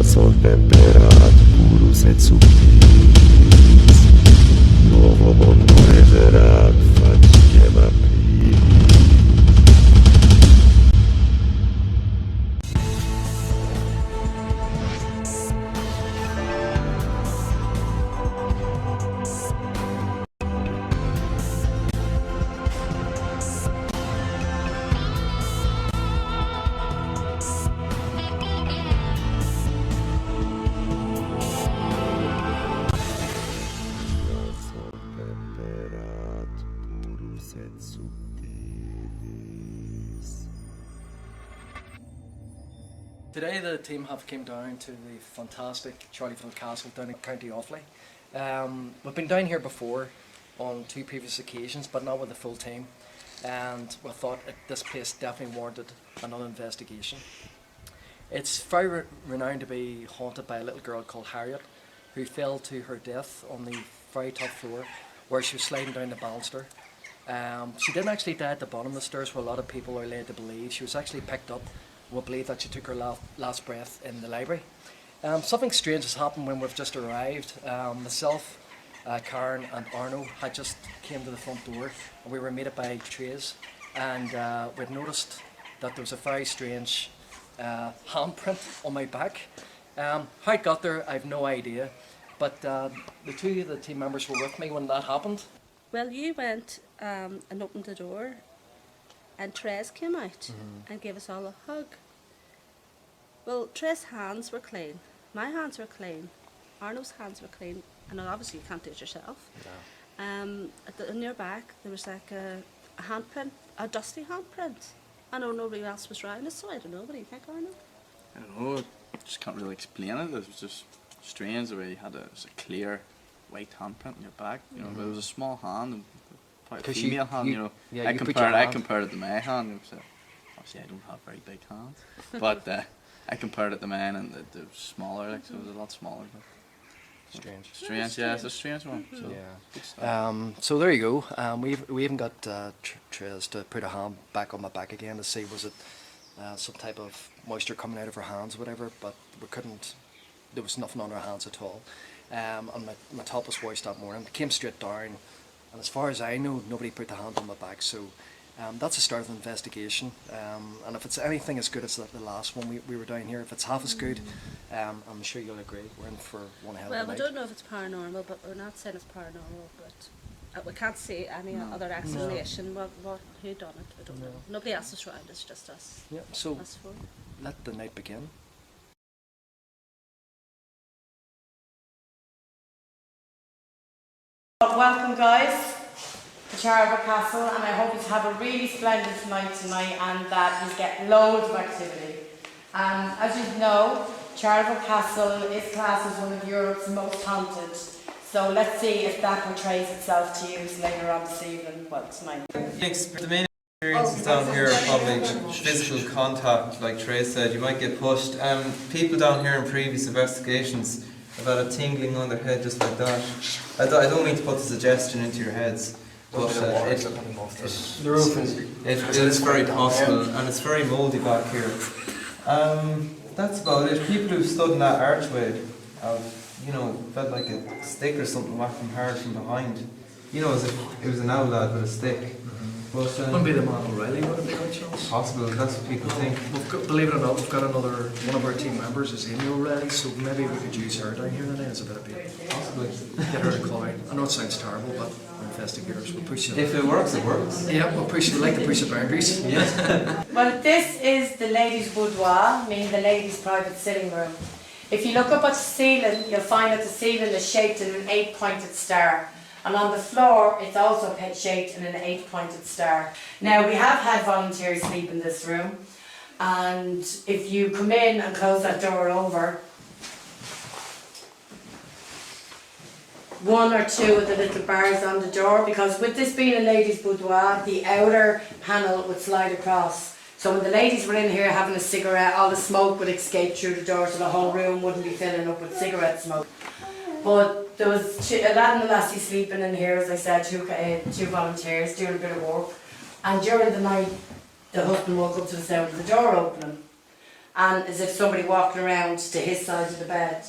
son temperat purus et subtilis. Novo mundo erat faciem aprilis. Today the team have came down to the fantastic Charllieville Castle down in County Offaly. We've been down here before on 2 previous occasions, but not with the full team, and we thought this place definitely warranted another investigation. It's very renowned to be haunted by a little girl called Harriet, who fell to her death on the very top floor where she was sliding down the banister. She didn't actually die at the bottom of the stairs where a lot of people are led to believe. She was actually picked up. We believe that she took her last breath in the library. Something strange has happened when we've just arrived. Myself, Karen and Arno had just came to the front door and we were met by Trace, and we'd noticed that there was a very strange handprint on my back. How it got there, I have no idea, but the 2 of the team members were with me when that happened. Well, you went and opened the door, and Trez came out and gave us all a hug. Well, Trez's hands were clean, my hands were clean, Arno's hands were clean, and obviously you can't do it yourself. No. On your back there was like a handprint, a dusty handprint. I know nobody else was around us, so I don't know. What do you think, Arno? I don't know, I just can't really explain it. It was just strange the way you had a clear white handprint on your back. You know, but it was a small hand, and quite a female hand. You know, yeah, I compared it to my hand. Obviously, I don't have very big hands, but I compared it to mine, and it was smaller. Like, so it was a lot smaller. Strange. Strange, yeah, it's a strange one. So, yeah. So there you go. We even got Trez to put a hand back on my back again to see was it some type of moisture coming out of her hands or whatever, but we couldn't. There was nothing on her hands at all. And my top was washed that morning. It came straight down, and as far as I know, nobody put the hand on my back. So that's the start of the investigation. And if it's anything as good as the last one we were down here, if it's half as good, I'm sure you'll agree. We're in for one hell of a night. Well, we don't know if it's paranormal, but we're not saying it's paranormal. But we can't see any other explanation. No. Who done it? I don't know. Nobody else is around. It's just us. Yeah. So us 4. let the night begin. Welcome guys to Charllieville Castle, and I hope you have a really splendid night tonight and that you get loads of activity. As you know, Charllieville Castle is classed as one of Europe's most haunted, so let's see if that portrays itself to you later on this evening, well tonight. The main experiences down here are probably physical contact, like Trey said. You might get pushed. People down here in previous investigations have had a tingling on their head just like that. I don't mean to put the suggestion into your heads, but it is very possible, and it's very mouldy back here. That's about it. People who've stood in that archway have, you know, felt like a stick or something whacked them hard from behind. You know, as if it was an owl lad with a stick. But, Wouldn't be the man O'Reilly, would it be, by chance? Possible, that's what people think. Believe it or not, we've got one of our team members is Amy O'Reilly, so maybe we could use her down here today as a bit of bait. Possibly. Get her to call out. I know it sounds terrible, but we're investigators. We'll push it. If it works, it works. Yeah, we like to push the boundaries. Yeah. Well, this is the ladies' boudoir, meaning the ladies' private sitting room. If you look up at the ceiling, you'll find that the ceiling is shaped in an 8-pointed star. And on the floor, it's also shaped in an 8-pointed star. Now, we have had volunteers sleep in this room, and if you come in and close that door over, 1 or 2 of the little bars on the door, because with this being a ladies' boudoir, the outer panel would slide across. So when the ladies were in here having a cigarette, all the smoke would escape through the door, so the whole room wouldn't be filling up with cigarette smoke. But there was a lad and a lassie sleeping in here, as I said, 2 volunteers doing a bit of work. And during the night, the husband woke up to the sound of the door opening. and as if somebody walking around to his side of the bed.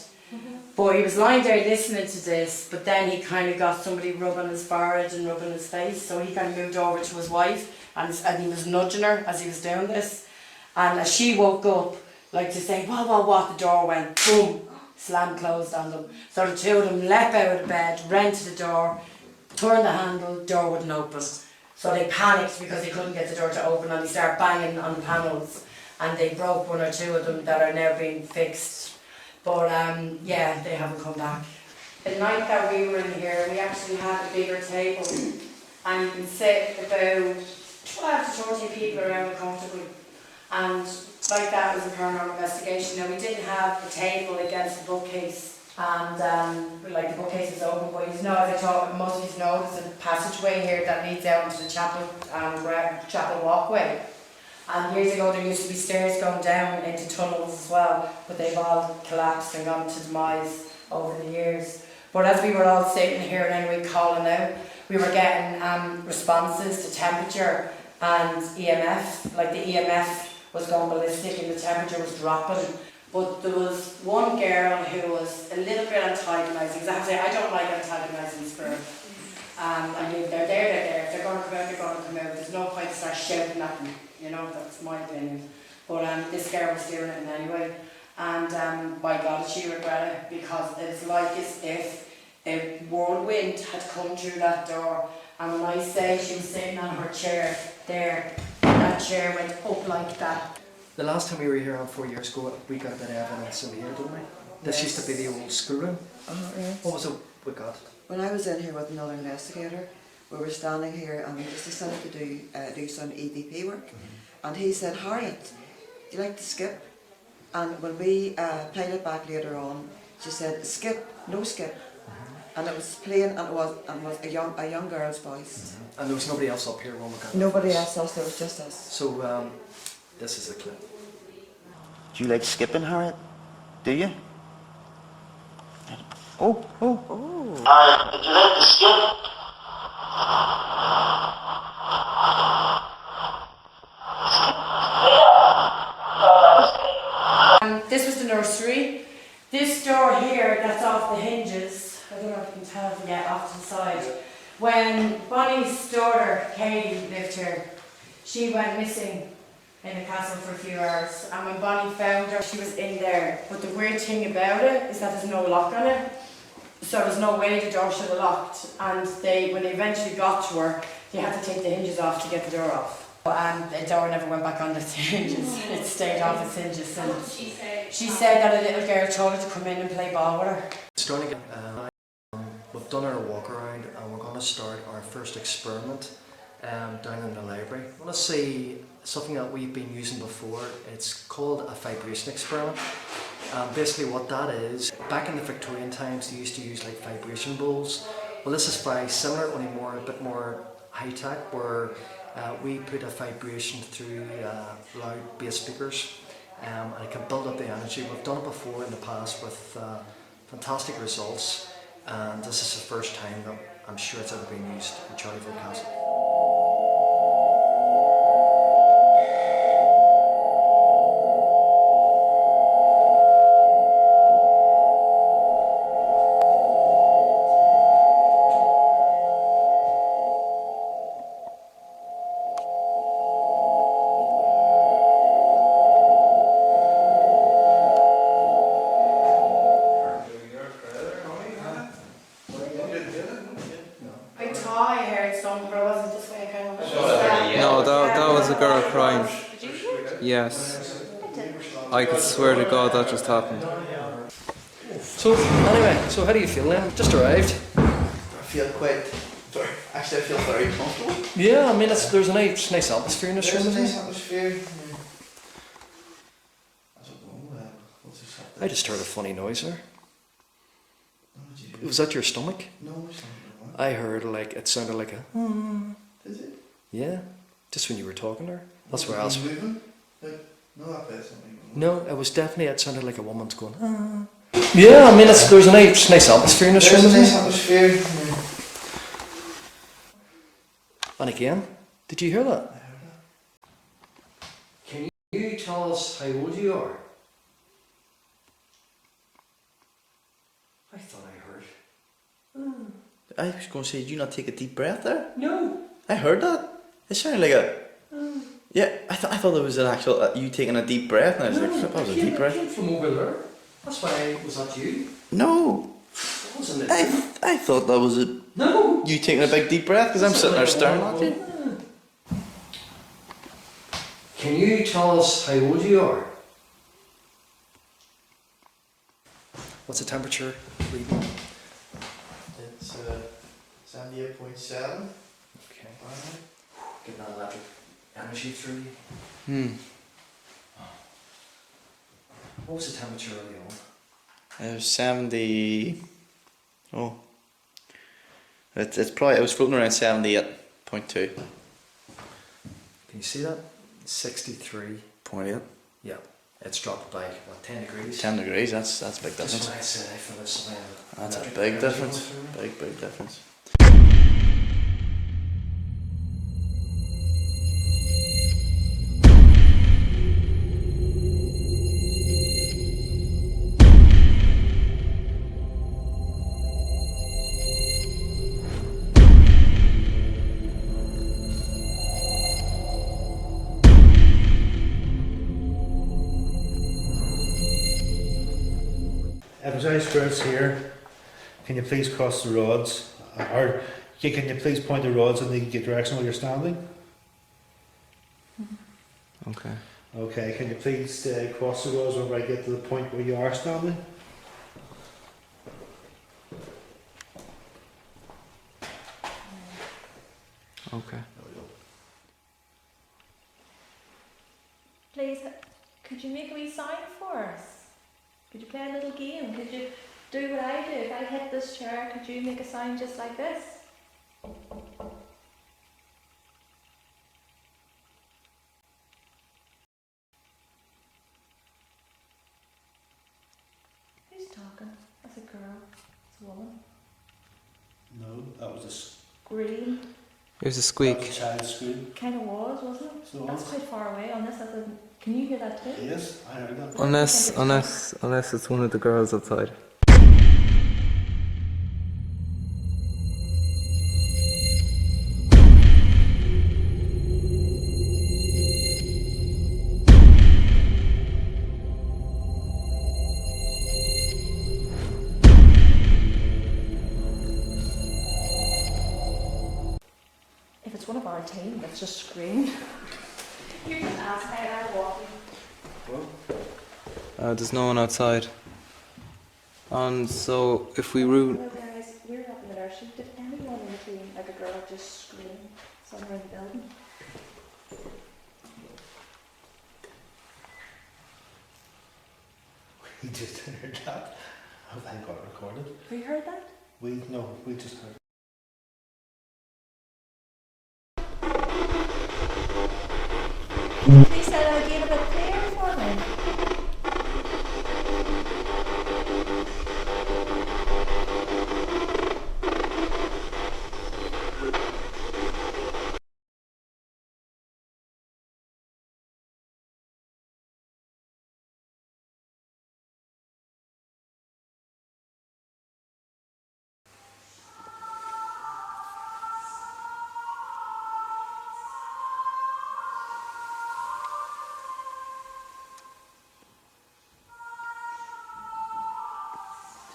But he was lying there listening to this, but then he kind of got somebody rubbing his forehead and rubbing his face, so he kind of moved over to his wife, and he was nudging her as he was doing this. And as she woke up, like to say, what, the door went boom, slammed closed on them. So the two of them leapt out of the bed, ran to the door, turned the handle, door wouldn't open. So they panicked because they couldn't get the door to open, and they started banging on the panels, and they broke one or two of them that are now being fixed. But yeah, they haven't come back. The night that we were in here, we actually had a bigger table, and you can sit about 12 to 14 people around it comfortably. And like that was a paranormal investigation. Now we didn't have a table against the bookcase, and like the bookcase is open, but you know, as I thought, most of you know, there's a passageway here that leads out into the chapel, chapel walkway. And years ago there used to be stairs going down into tunnels as well, but they've all collapsed and gone to demise over the years. But as we were all sitting here and anyway calling out, we were getting responses to temperature and EMF. Like the EMF was going ballistic and the temperature was dropping. But there was one girl who was a little bit antagonising. Exactly, I don't like antagonising spirits. I mean, they're there. If they're going to come out, they're going to come out. There's no point to start shouting at them. You know, that's my opinion. But this girl was doing it anyway. And by God, she regretted it, because it's like as if a whirlwind had come through that door. And when I say she was sitting on her chair there, that chair went up like that. The last time we were here 4 years ago, we got a bit of evidence in here, didn't we? This used to be the old schoolroom. Right. What was it we got? When I was in here with another investigator, we were standing here and we just decided to do some EVP work. And he said, "Harriet, do you like to skip?" And when we played it back later on, she said, "Skip, no skip." And it was playing, and it was a young girl's voice. And there was nobody else up here when we got it. Nobody else, there was just us. So this is a clip. Do you like skipping, Harriet? Do you? Oh. Harriet, did you like to skip? This was the nursery. This door here, that's off the hinges. I don't know if you can tell yet, off to the side. When Bonnie's daughter, Katie, lived here, she went missing in the castle for a few hours. And when Bonnie found her, she was in there. But the weird thing about it is that there's no lock on it. So there's no way the door should have locked. And when they eventually got to her, they had to take the hinges off to get the door off. And the door never went back on its hinges. It stayed off its hinges since. She said that a little girl told her to come in and play ball with her. Starting again, we've done our walk around and we're going to start our first experiment down in the library. I want to see something that we've been using before. It's called a vibration experiment. Basically what that is, back in the Victorian times they used to use like vibration bowls. Well, this is very similar, only a bit more high tech, where we put a vibration through loud bass speakers and it can build up the energy. We've done it before in the past with fantastic results, and this is the first time that I'm sure it's ever been used in Charllieville Castle. No, that was a girl crying. Yes. I could swear to God that just happened. So anyway, so how do you feel then? Just arrived. I feel actually I feel very comfortable. Yeah, I mean there's a nice atmosphere in this room, There's a isn't nice there? atmosphere. I don't know, what's this happening? I just heard a funny noise there. What did you do? Was that your stomach? No, it's not. I heard it sounded like a Is it? yeah, just when you were talking there. That's where I was. Moving? Like, no, that place something. No, it sounded like a woman's going Yeah, I mean there's a nice atmosphere in this room, There's a isn't nice there? atmosphere. And again, did you hear that? I heard that. Can you Can you tell us how old you are? I thought I heard. I was going to say, did you not take a deep breath there? No. I heard that. It sounded like a... Yeah, I thought there was an actual... you taking a deep breath, and I was like, that was a deep breath. It came from over there. That's why, was that you? No. Wasn't it? I thought that was a... No. You taking a big deep breath, because I'm sitting there staring at you. Can you tell us how old you are? What's the temperature reading? It's 78.7. Okay. Getting that electric energy through you. What was the temperature early on? It was 70... Oh. It's probably... It was floating around 78.2. Can you see that? 63. 0.8. Yeah. It's dropped by, what, 10 degrees? 10 degrees, that's a big That's difference. why I said I feel this That's a electric big energy difference. going through. Big difference. If there's any spirits here, can you please cross the roads? Or can you please point the roads in the direction where you're standing? Okay. Okay, can you please cross the roads whenever I get to the point where you are standing? Okay. Please, could you make a wee sign for us? Could you play a little game? Could you do what I do? If I hit this chair, could you make a sign just like this? Who's talking? That's a girl. It's a woman. No, that was a Green. It was a that squeak. was a child's scream. Kind of was, wasn't it? So That's quite far away on this. Can you hear that too? Yes, I heard that. Unless it's one of the girls outside. If it's one of our team, let's just scream. You can ask how I'm walking. There's no one outside. And so if we route... No guys, we're up in the nursery. Did anyone in the team, like a girl, just scream somewhere in the building? We just heard that. I hope I got it recorded. Have you heard that? We just heard. Please say that again a bit clearer for me.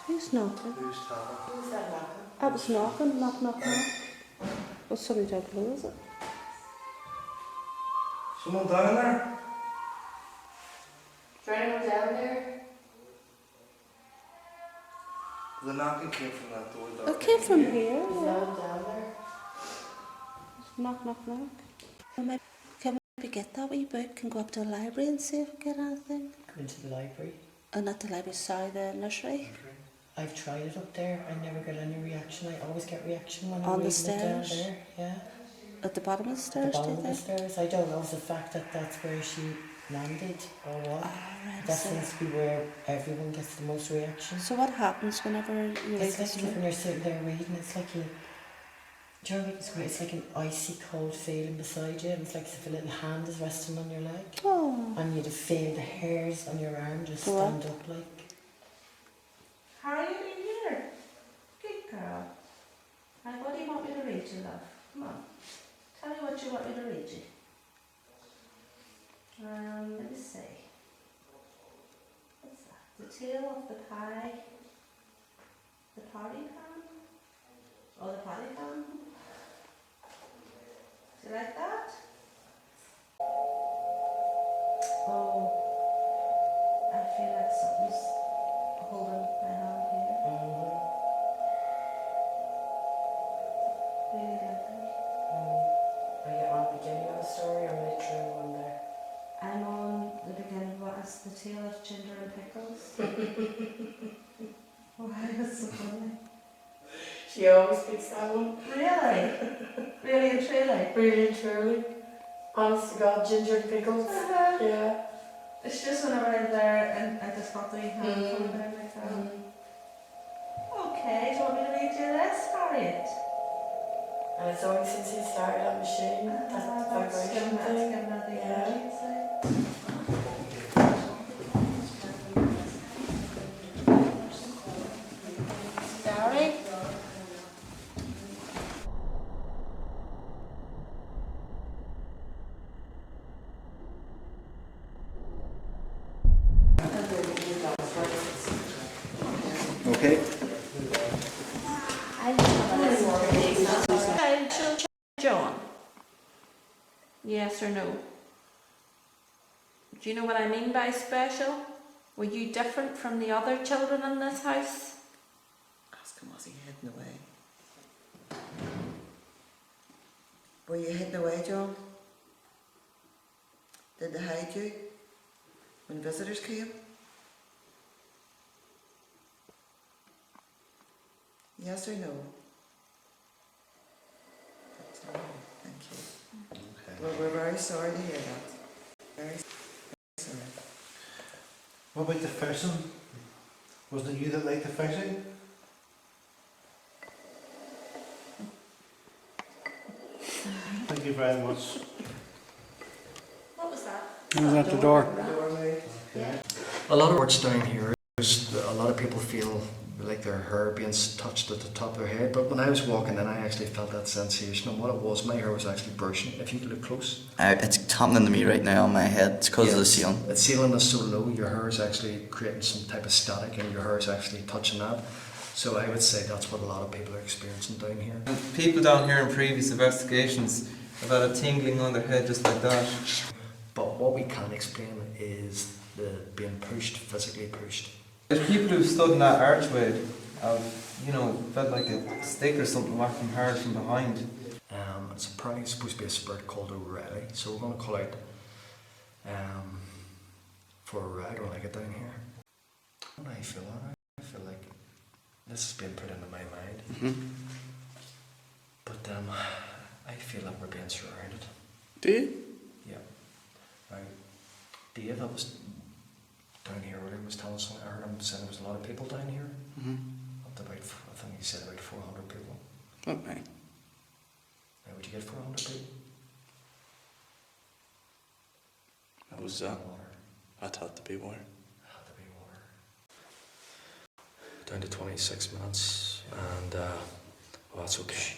Who's knocking? Who's talking? Who's that knocking? I was knocking, knock, knock, knock. Was somebody trying to close it? Someone down there? Is there anyone down there? The knocking came from that door. It came from here. Is no Yeah. one down there? Knock, knock, knock. Can we get that wee book and go up to the library and see if we get anything? Go into the library. Oh, not the library, sorry, the nursery. I've tried it up there. I never get any reaction. I always get reaction when On I'm the reading it down stairs? there. Yeah. At the bottom of the At stairs, the do bottom you of the think? stairs. I don't know if the fact that that's where she landed or what. Right, That so- seems to be where everyone gets the most reaction. So what happens whenever you It's like like when you're sitting there reading, it's like you Do you know what it's great? It's like an icy cold feeling beside you, and it's like as if a little hand is resting on your leg. Oh. And you'd feel the hairs on your arm just stand up like. How are you in here? Good girl. And what do you want me to read you, love? Come on. Tell me what you want me to read you. Let me see. What's that? The tail of the pie. The party pan? Oh, the party pan? Do you like that? Oh, I feel like something's holding my hand here. Really lovely. Are you on the beginning of the story or midway one there? I'm on the beginning. What is the tale of ginger and pickles? Why is it so funny? She always picks that one. Really? Really and truly? Really and truly. Honest to God, ginger and pickles. Yeah. It's just whenever I'm there and I just got the handful there like that. Okay, do you want me to read you this, Harriet? And it's only since he started that machine, that vibration thing. Gary? Okay. John? Yes or no? Do you know what I mean by special? Were you different from the other children in this house? Ask him, was he hidden away? Were you hidden away, John? Did they hide you when visitors came? Yes or no? That's all. Thank you. Okay. Well, we're very sorry to hear that. Very sorry. What about the fishing? Wasn't it you that liked the fishing? Thank you very much. What was that? It was at the door. Okay. A lot of words down here, a lot of people feel like their hair being touched at the top of their head, but when I was walking in, I actually felt that sensation, and what it was, my hair was actually bursting. If you could look close. It's happening to me right now on my head. It's because of the ceiling. The ceiling is so low, your hair is actually creating some type of static, and your hair is actually touching that. So I would say that's what a lot of people are experiencing down here. People down here in previous investigations have had a tingling on their head just like that. But what we can explain is the being pushed, physically pushed. There's people who've stood in that archway have, felt like a stick or something whacked them hard from behind. It's apparently supposed to be a spirit called O'Reilly, so we're going to call out for O'Reilly. I don't like it down here. What do I feel? I feel like this is being put into my mind. But I feel like we're being surrounded. Do you? Yeah. Right. Dave, that was down here earlier, was telling us, I heard him saying there was a lot of people down here. Up to about, I think he said about 400 people. Okay. Now, would you get 400 people? That was that had to be water. Had to be water. Down to 26 minutes, and well, that's okay.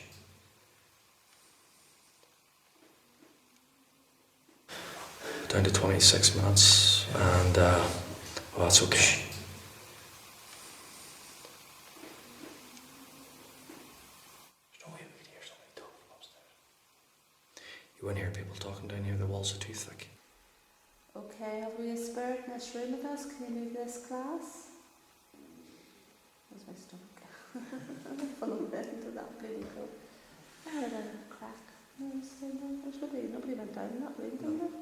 Down to 26 minutes, and well, that's okay. There's no way we can hear somebody talking upstairs. You won't hear people talking down here, the walls are too thick. Okay, have we a spirit in this room with us? Can you move this class? Where's my stomach? Full of it into that bleeding coat. I heard a crack. There's nobody went down in that room, did there?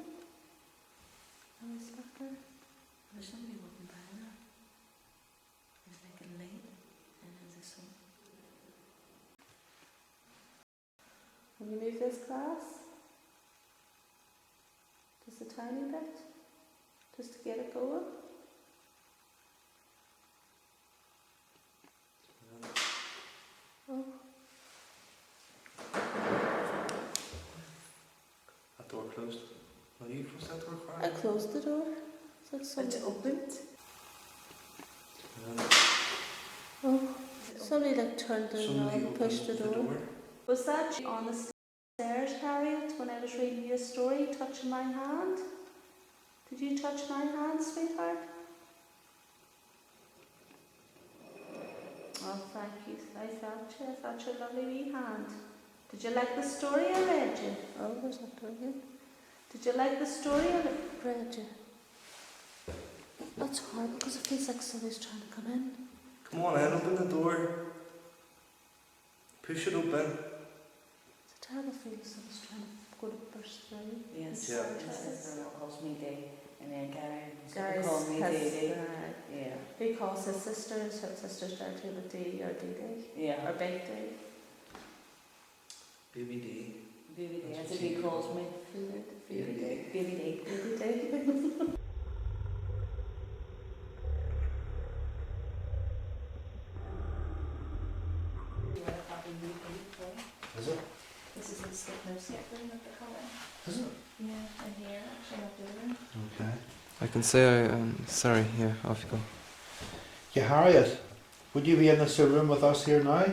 No inspector. There's somebody walking by now. There's like a light and there's a sun. Can you move this class? Just a tiny bit, just to get it going. Oh. closed the door? It's like something opened. Oh, somebody like turned the knob and pushed the door. Was that you on the stairs, Harriet, when I was reading you a story, touching my hand? Did you touch my hand, sweetheart? Oh, thank you. I felt you. I felt your lovely wee hand. Did you like the story I read you? Oh, there's that door again. Did you like the story I read you? That's hard because it feels like somebody's trying to come in. Come on in, open the door. Push it open. It's a terrible feeling somebody's trying to go to burst through. Yes, Yeah. my sister calls me Day, and then Gary Gary's calls me has, Day. Yeah. He calls his sisters start to with D or DD. Yeah. Or Big D. Baby D. Baby Day, that's what he calls me. Baby D. Baby Day. Baby D. Is it? This is the skip no skip room that they call it. Is it? Yeah, and here, actually not doing it. Okay. I can say sorry, yeah, off you go. Yeah, Harriet, would you be in this room with us here now?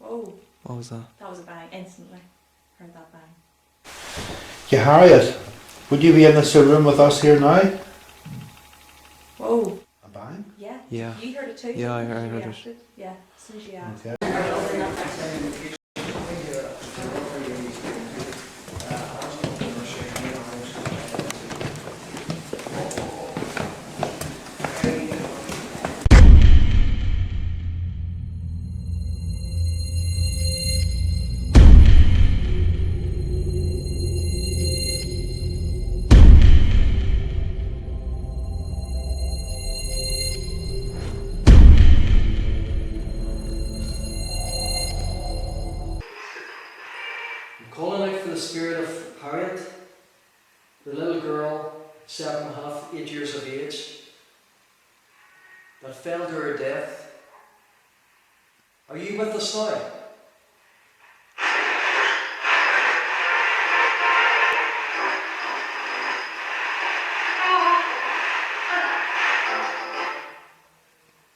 Oh, What was that? that was a bang, instantly. Heard that bang. Yeah, Harriet, would you be in this room with us here now? Whoa. A bang? Yeah. Yeah. You heard it too? Yeah, I As soon as heard you it. reacted. Yeah, as soon as you asked. Okay. I'm calling out for the spirit of Harriet, the little girl, 7.5, 8 years of age, that fell to her death. Are you with us now?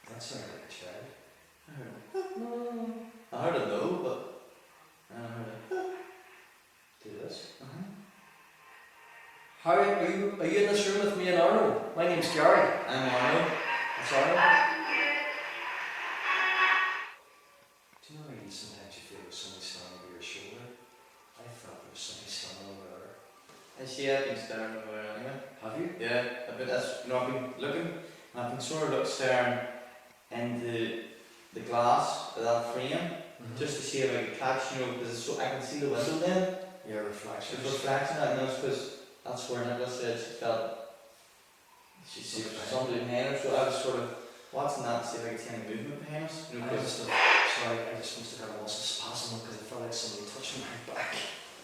That sounded like a child. I heard it. I heard it though, but I heard it. Do this. Uh-huh. Harriet, are you in this room with me and Arnold? My name's Gary. I'm Arnold. That's Arnold. Do you know how you sometimes you feel there's somebody standing over your shoulder? I felt there was somebody standing over there. And she had been staring over there anyway. Have you? Yeah, a bit. That's, I've been looking, and I've been sort of staring into the glass of that frame, just to see if I could catch, because it's so I can see the window then. Yeah, reflection. It's reflecting that, and that's because that's where Nicholas said she felt she see somebody behind her. So I was sort of watching that to see if I could see any movement behind us. I just must have got a muscle spasm because it felt like somebody touching my back.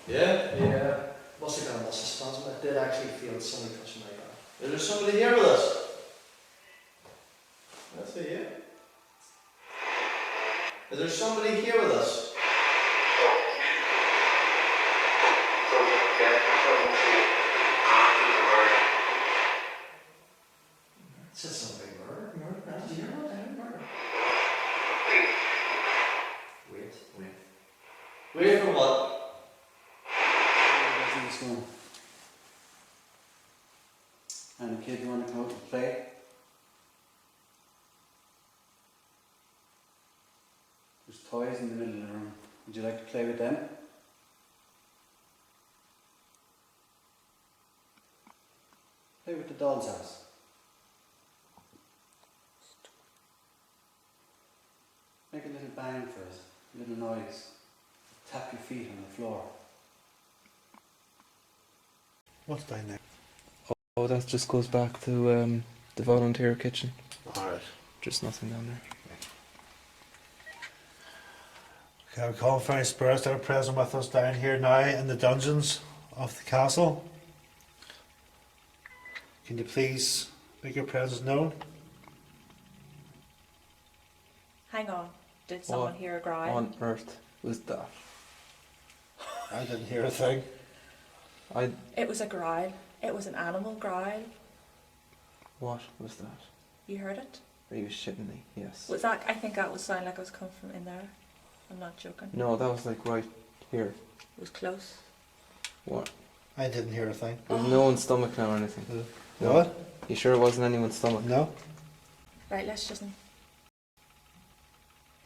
Yeah? Yeah. Must have got a muscle spasm. I did actually feel somebody touching my back. Is there somebody here with us? That's it, yeah. Is there somebody here with us? It said something murder. Did you hear what? Murder. Wait. Wait for what? And the kid want to go out and play? There's toys in the middle of the room. Would you like to play with them? Play with the doll's house. Make a little bang for us, a little noise. Tap your feet on the floor. What's down there? Oh, that just goes back to the volunteer kitchen. Alright. Just nothing down there. Okay, we call for any spirits that are present with us down here now in the dungeons of the castle. Can you please make your presence known? Hang on. Did someone hear a growl? On earth was that? I didn't hear a thing. It was a growl. It was an animal growl. What was that? You heard it? Are you shitting me? Yes. Was that? I think that would sound like it was coming from in there. I'm not joking. No, that was like right here. It was close. What? I didn't hear a thing. There was no one's stomach now or anything. No. What? You sure it wasn't anyone's stomach? No. Right, let's just...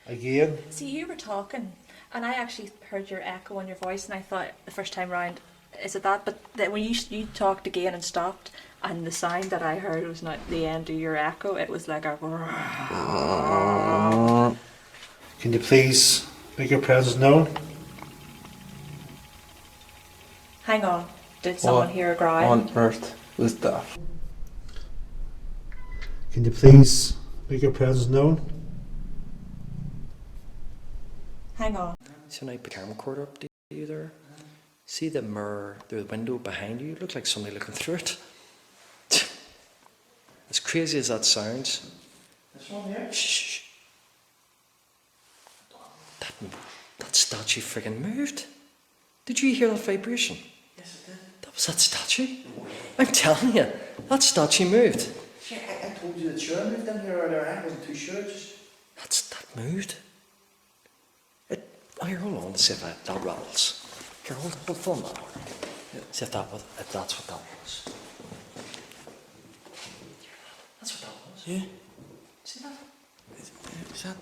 Again? See, you were talking, and I actually heard your echo on your voice, and I thought the first time round, is it that? But then when you talked again and stopped, and the sound that I heard was not the end of your echo, it was like a... Can you please make your presence known? Hang on, did someone What hear a growl? on earth was that? Can you please make your presence known? Hang on. So now put the camera recorder up to you there. See the mirror, the window behind you? It looks like somebody looking through it. As crazy as that sounds. This one here? Shh. That statue friggin' moved. Did you hear that vibration? Yes, it did. That was that statue. I'm telling you, that statue moved. Yeah, I told you the chair moved in here earlier. I wasn't too sure. That moved. Here, hold on, let's see if that rattles. Here, hold on that. See if that's what that was. That's what that was. Yeah. See that? Is that?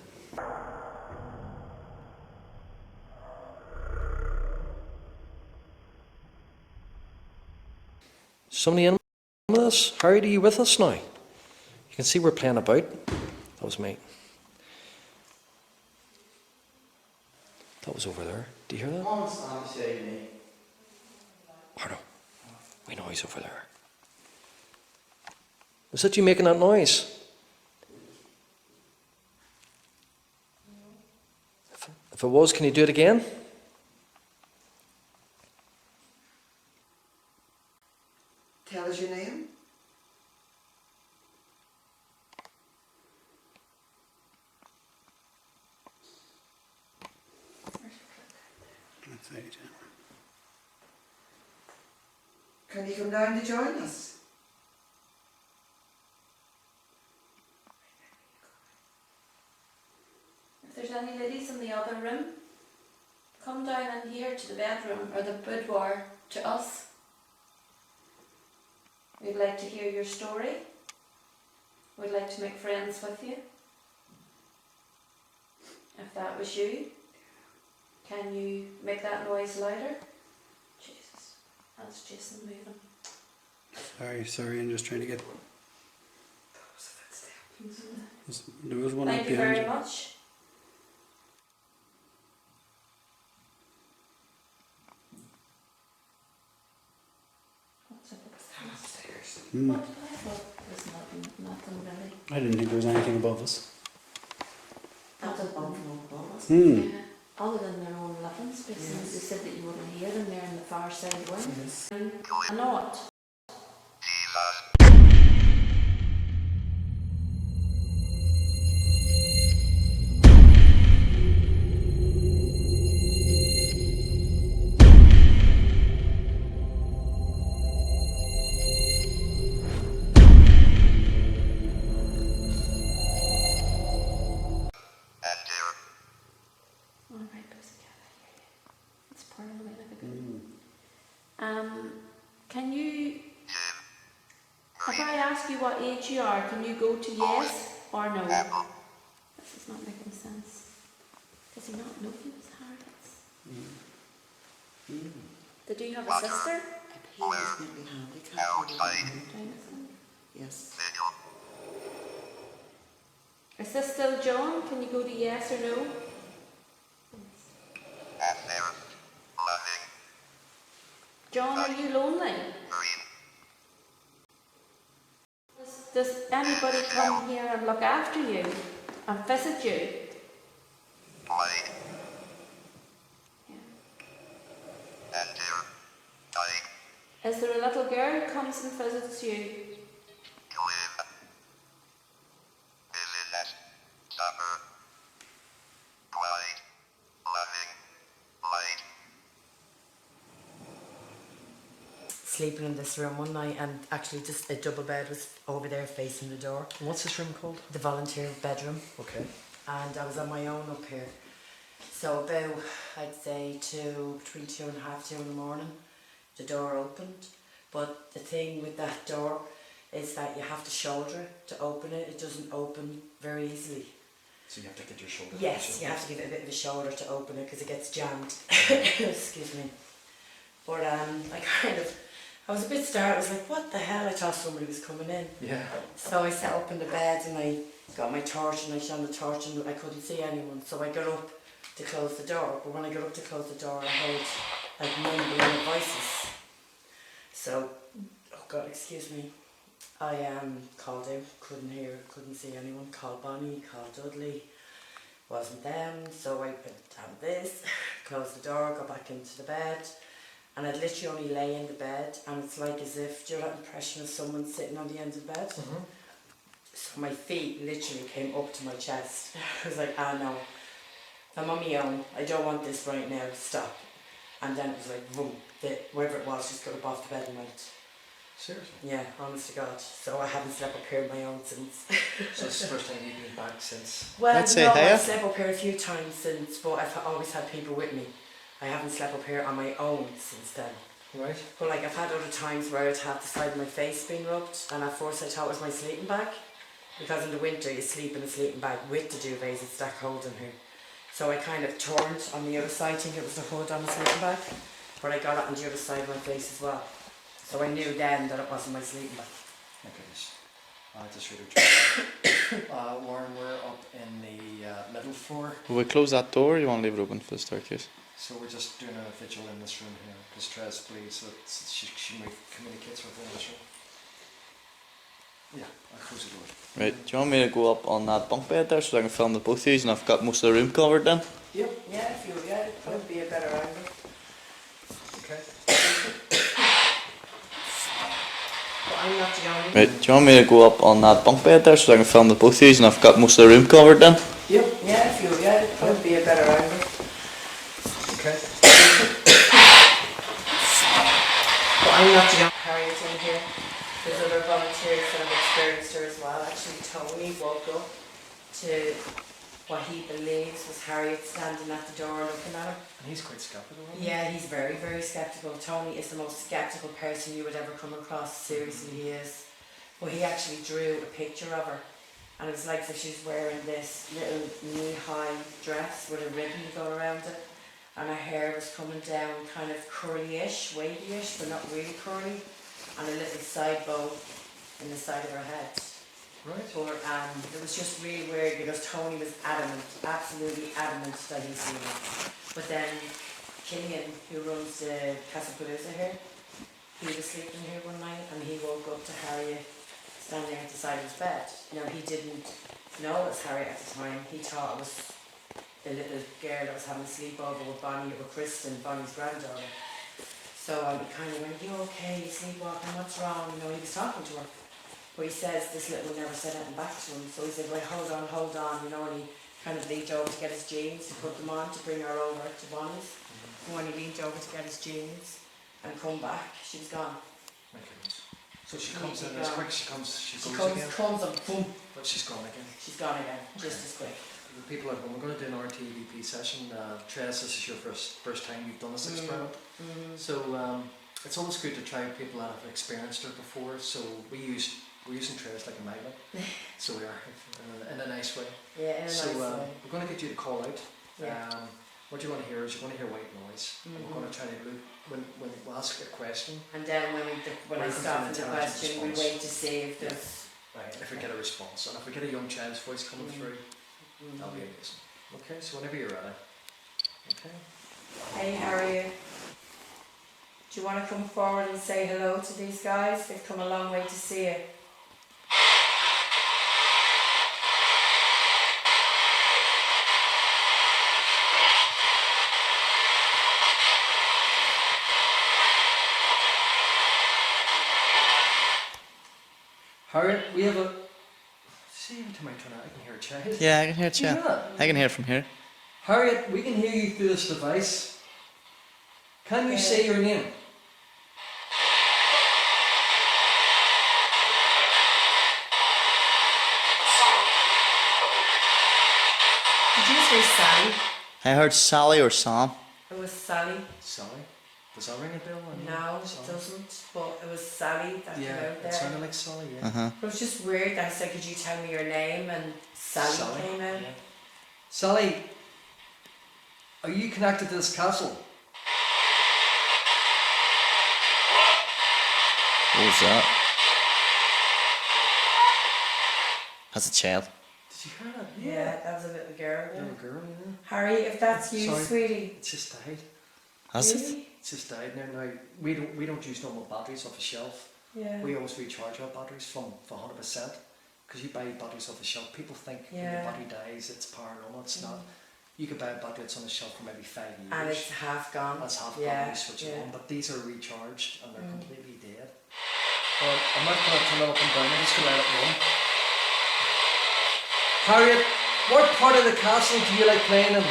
Somebody in with us? Harry, are you with us now? You can see we're playing about. That was me. That was over there. Do you hear that? Come on, stand beside me. Hardo, we know he's over there. Was that you making that noise? If it was, can you do it again? Tell us your name. Can you come down to join us? If there's any ladies in the other room, come down in here to the bedroom or the boudoir to us. We'd like to hear your story. We'd like to make friends with you. If that was you, can you make that noise louder? Jesus, that's Jason moving. Sorry, I'm just trying to get... There was one Thank up you behind very you. much. Hmm. What? I thought there's nothing really. I didn't think there was anything above us. That's a bump from above us. Hmm. Yeah. Other than their own living spaces, Yes. they said that you wouldn't hear them there in the far side wing. I know it. Alright, pussycat, I hear you. It's purring away like a good. Can you, if I ask you what age you are, can you go to yes or no? This is not making sense. Does he not know he was Harriet's? Did you have a sister? He was maybe handicapped. Yes. Is this still John? Can you go to yes or no? John, are you lonely? Does anybody come here and look after you and visit you? Is there a little girl who comes and visits you? sleeping in this room one night, and actually just a double bed was over there facing the door. What's this room called? The volunteer bedroom. Okay. And I was on my own up here. So about, I'd say between 2 and a half, 2 in the morning, the door opened. But the thing with that door is that you have to shoulder it to open it. It doesn't open very easily. So you have to get your shoulder. Yes, you have to give it a bit of a shoulder to open it because it gets jammed. Excuse me. But I was a bit startled. I was like, what the hell? I thought somebody was coming in. Yeah. So I sat up in the bed and I got my torch and I shone the torch and I couldn't see anyone. So I got up to close the door. But when I got up to close the door, I heard like mumbling voices. So, oh God, excuse me. I called out, couldn't hear, couldn't see anyone. Called Bonnie, called Dudley. Wasn't them. So I put down this, closed the door, got back into the bed. And I'd literally only lay in the bed, and it's like as if, do you know that impression of someone sitting on the end of the bed? Mm-hmm. So my feet literally came up to my chest. I was like, no, I'm on my own, I don't want this right now, stop. And then it was like, boom, wherever it was, just got up off the bed and went. Seriously? Yeah, honest to God. So I haven't slept up here on my own since. So it's the first time you've been back since? Well, Let's say no, hiya. I've slept up here a few times since, but I've always had people with me. I haven't slept up here on my own since then. Right. But like I've had other times where I'd have the side of my face being rubbed, and at first I thought it was my sleeping bag, because in the winter you sleep in a sleeping bag with the duvets, it's that cold in here. So I kind of turned on the other side, thinking it was the hood on the sleeping bag, but I got it on the other side of my face as well. So I knew then that it wasn't my sleeping bag. My goodness. I just really tried. Warren, we're up in the middle floor. Will we close that door, or you want to leave it open for the staircase? So we're just doing a vigil in this room here, because Trez believes that she communicates with in this room. Yeah, I'll close the door. Right, do you want me to go up on that bunk bed there so I can film the both of these and I've got most of the room covered then? Yep. Yeah, if you were, yeah, it would be a better angle. Okay. But I'm not the only Right, do you want me to go up on that bunk bed there so I can film the both of these and I've got most of the room covered then? Yep. Yeah, if you were, yeah, it would be a better angle. Okay. But I'm not the only Harriet in here. There's other volunteers that have experienced her as well. Actually, Tony woke up to what he believes was Harriet standing at the door looking at her. And he's quite skeptical, isn't he? Yeah, he's very, very skeptical. Tony is the most skeptical person you would ever come across. Seriously, he is. But he actually drew a picture of her. And it was like if she's wearing this little knee-high dress with a ribbon to go around it. And her hair was coming down kind of curly-ish, wavy-ish, but not really curly. And a little side bow in the side of her head. Right. But it was just really weird because Tony was adamant, absolutely adamant that he'd seen it. But then Killian, who runs the Casapalooza here, he was sleeping here one night and he woke up to Harriet standing at the side of his bed. Now he didn't know it was Harriet at the time. He thought it was a little girl that was having a sleepover with Bonnie or Kristen, Bonnie's granddaughter. So he kind of went, "You okay? You sleepwalking? What's wrong?" You know, he was talking to her. But he says this little one never said anything back to him. So he said, "Well, hold on, you know," and he kind of leaned over to get his jeans to put them on to bring her over to Bonnie's. And when he leaned over to get his jeans and come back, she was gone. My goodness. So she comes in as quick, she comes again? Comes and boom. But she's gone again. She's gone again, just as quick. The people at home, we're going to do an RTEDP session. Trez, this is your first time you've done this experiment. So it's always good to try people that have experienced it before. So we're using Trez like a magnet. So we are, in a nice way. Yeah, in a nice way. We're going to get you to call out. Yeah. What you want to hear is you're going to hear white noise. And we're going to try to look, when we'll ask a question. And then when I stop in the question, we wait to see if there's... Right, if we get a response. And if we get a young child's voice coming through, that'll be amazing. Okay, so whenever you're ready. Okay. Hey Harriet, do you want to come forward and say hello to these guys? They've come a long way to see you. Harriet, we have a... See, every time I turn out, I can hear a child. Yeah, I can hear it, Do you yeah. hear that? I can hear it from here. Harriet, we can hear you through this device. Can you say your name? say Sally. I heard Sally or Sam. It was Sally. Sally? Does that ring a bell? No, it doesn't. But it was Sally that came out Yeah, there. it sounded like Sally, yeah. Uh-huh. But it was just weird. I said, could you tell me your name? And Sally came out. Yeah. Sally, are you connected to this castle? What was that? That's a child. Did you hear that? Yeah, that was a little girl. Yeah. Little girl, yeah. Harry, if that's you, Sorry. sweetie. It's just died. Has it? Really? It's just died now. Now we don't use normal batteries off the shelf. Yeah. We always recharge our batteries for 100%. Because you buy batteries off the shelf, people think when your Yeah. battery dies, it's power normal. It's not. You could buy a battery that's on the shelf for maybe 5 years. And it's half gone. That's half Yeah, gone. You switch it yeah. on, but these are recharged and they're Mm. completely dead. Well, I'm not going to turn it up and down. I'm just going to let it run. Harriet, what part of the castle do you like playing in?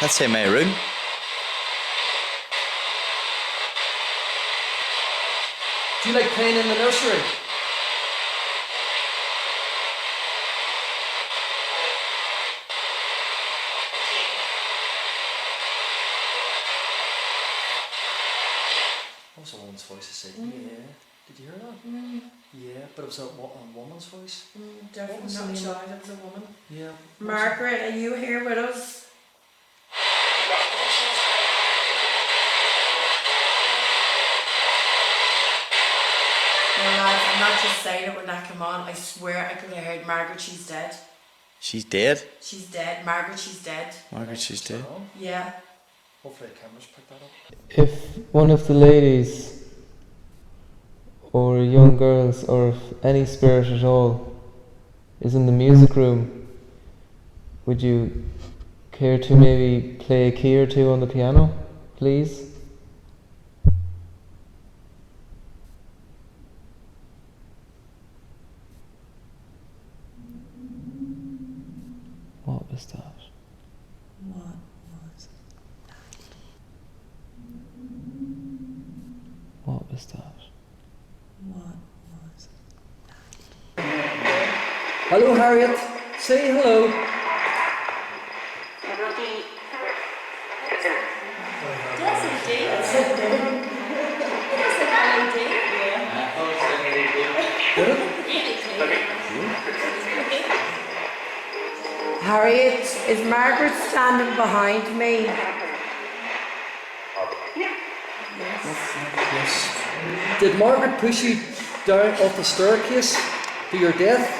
Let's say my room. Do you like playing in the nursery? That was a woman's voice that said, yeah. Did you hear that? Mm. Yeah, but it was a woman's voice. Definitely was not the a name? child, it was a woman. Yeah. Margaret, are you here with us? No, lads, I'm not just saying it when that came on. I swear I could have heard Margaret, she's dead. She's dead. She's dead. Margaret, she's dead. Margaret, she's dead. Yeah. Hopefully the cameras pick that up. If one of the ladies or young girls or if any spirit at all is in the music room, would you care to maybe play a key or two on the piano, please? What was that? What was What was that? What was Hello, Harriet. Say hello. Yes, indeed. Yes, indeed. Harriet, is Margaret standing behind me? Yes. Did Margaret push you down off the staircase to your death?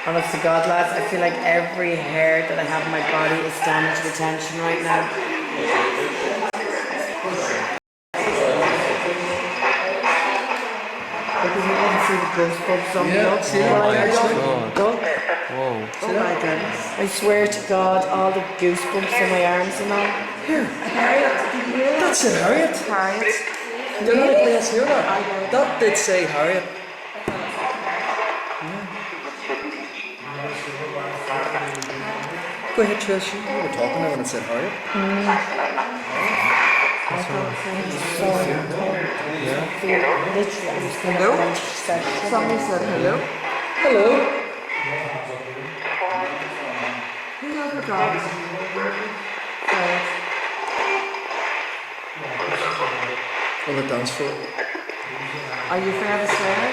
Honest to God, lads, I feel like every hair that I have on my body is damaged with tension right now. Because you can see the goosebumps on me. Yeah, Look. see that? Well, I Actually. don't- Look. Whoa. Oh my goodness. I swear to God, all the goosebumps in my arms and all. Here. Harriet, did you hear that? That's it, Harriet. Harriet. Did anybody else hear that? That did say Harriet. Go ahead, Trish. You were talking there when it said Harriet. Hello? Somebody said hello. Hello. Who has a dog? On the dance floor. Are you Travis Sarah?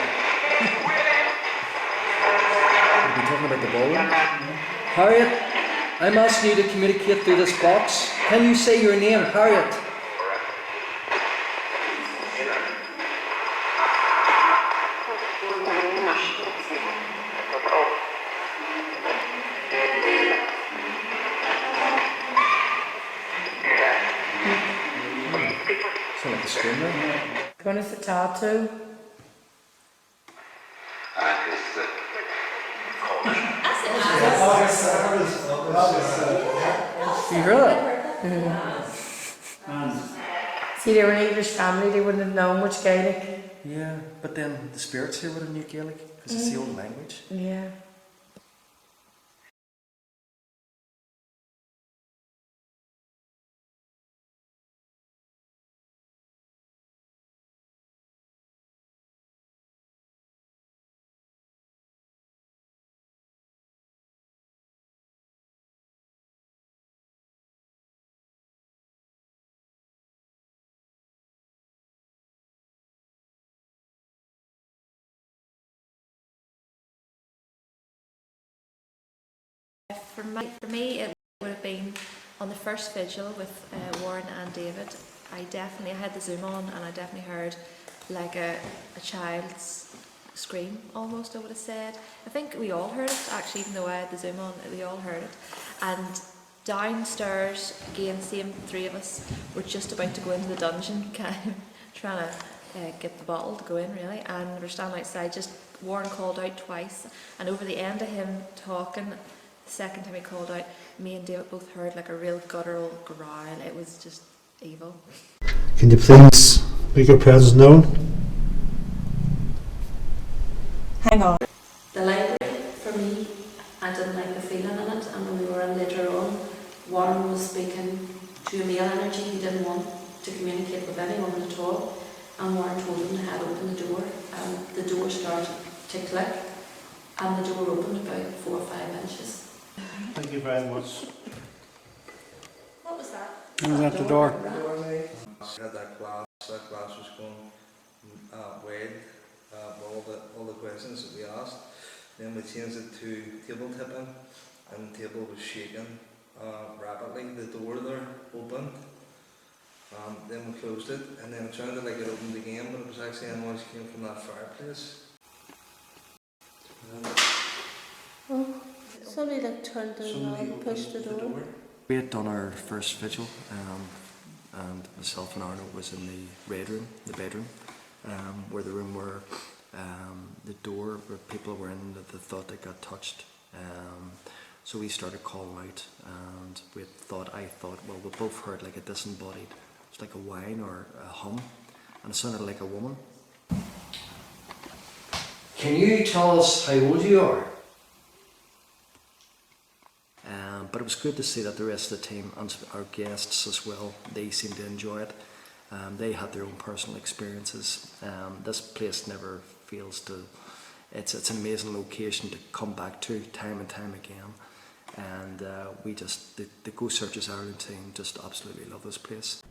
Are we talking about the ballroom? Harriet, I'm asking you to communicate through this box. Can you say your name, Harriet? Sound like a screamer. Going to the tattoo. You hear that? See, they were an English family, they wouldn't have known much Gaelic. Yeah, but then the spirits here would have knew Gaelic because it's the old language. Yeah. For me, it would have been on the first vigil with Warren and David. I had the Zoom on, and I definitely heard like a child's scream almost, I would have said. I think we all heard it actually, even though I had the Zoom on, we all heard it. And downstairs, again, same three of us, were just about to go into the dungeon, trying to get the bottle to go in really, and we're standing outside. Just Warren called out twice, and over the end of him talking, the second time he called out, me and David both heard like a real guttural growl. It was just evil. Can you please make your presence known? Hang on. The library, for me, I didn't like the feeling in it, and when we were in later on, Warren was speaking to a male energy. He didn't want to communicate with anyone at all, and Warren told him to head open the door, and the door started to click, and the door opened about 4 or 5 inches. Thank you very much. What was that? It was at the door. Had that glass was going wide, all the questions that we asked. Then we changed it to table tipping, and the table was shaking rapidly. The door there opened, then we closed it, and then it sounded like it opened again, but it was actually a noise came from that fireplace. Somebody like turned the knob and pushed the door. We had done our first vigil, and myself and Arno was in the bedroom, where the room where the door where people were in that they thought they got touched. So we started calling out, and I thought, well, we both heard like a disembodied, it's like a whine or a hum, and it sounded like a woman. Can you tell us how old you are? But it was good to see that the rest of the team and our guests as well, they seemed to enjoy it. They had their own personal experiences. This place never fails to, it's an amazing location to come back to time and time again. And the Ghost Searchers Ireland team just absolutely love this place.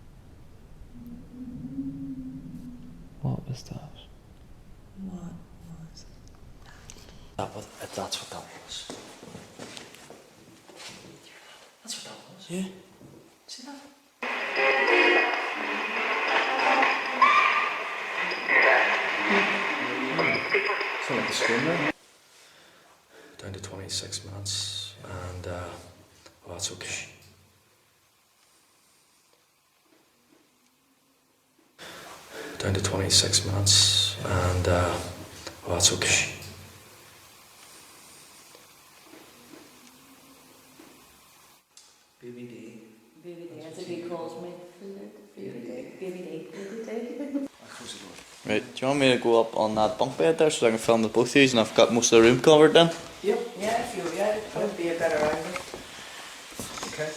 What was that? What was That's what that was. That's what that was. Yeah. See that? So like the screen there. Down to 26 minutes, and oh, that's okay. Down to 26 minutes, and oh, that's okay. BBD, as he calls me. BBD. Right, do you want me to go up on that bunk bed there so I can film the both of these and I've got most of the room covered then? Yep. Yeah, if you, it would be a better angle. Okay.